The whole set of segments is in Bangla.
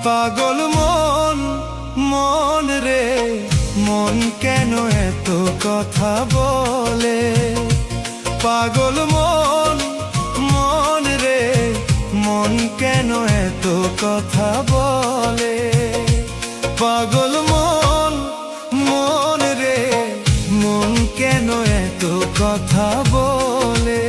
পাগল মন, মন রে মন কেন এত কথা বলে? পাগল মন, মন রে মন কেন এত কথা বলে? পাগল মন, মন রে মন কেন এত কথা বলে?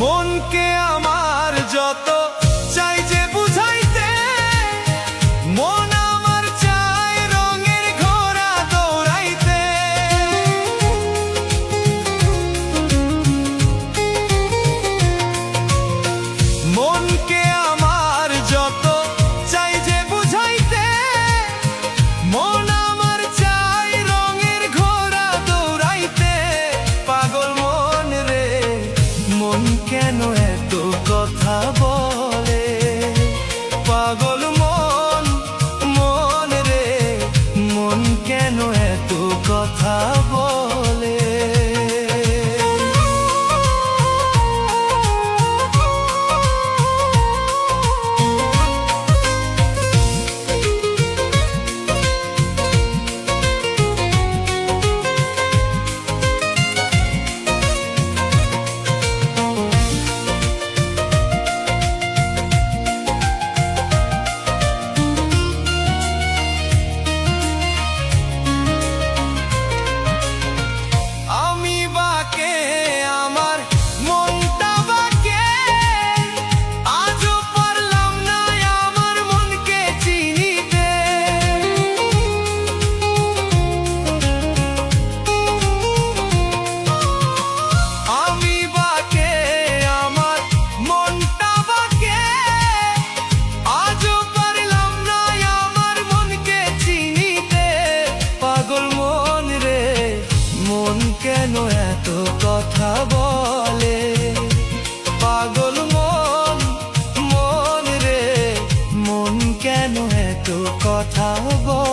মনকে আমার যত চাই যে বুঝাইতে, মন আমার চায় রঙের ঘোড়া দৌড়াইতে। মনকে আমার যত চাই যে বুঝাইতে, মন আমার চায় রঙের ঘোড়া দৌড়াইতে। পাগল মন রে মন কেন এত কথা বলে? পাগল মন, মন রে মন কেন এত কথা বলে? মন কেন এত কথা বলে? পাগল মন, মন রে মন কেন এত কথা বলে?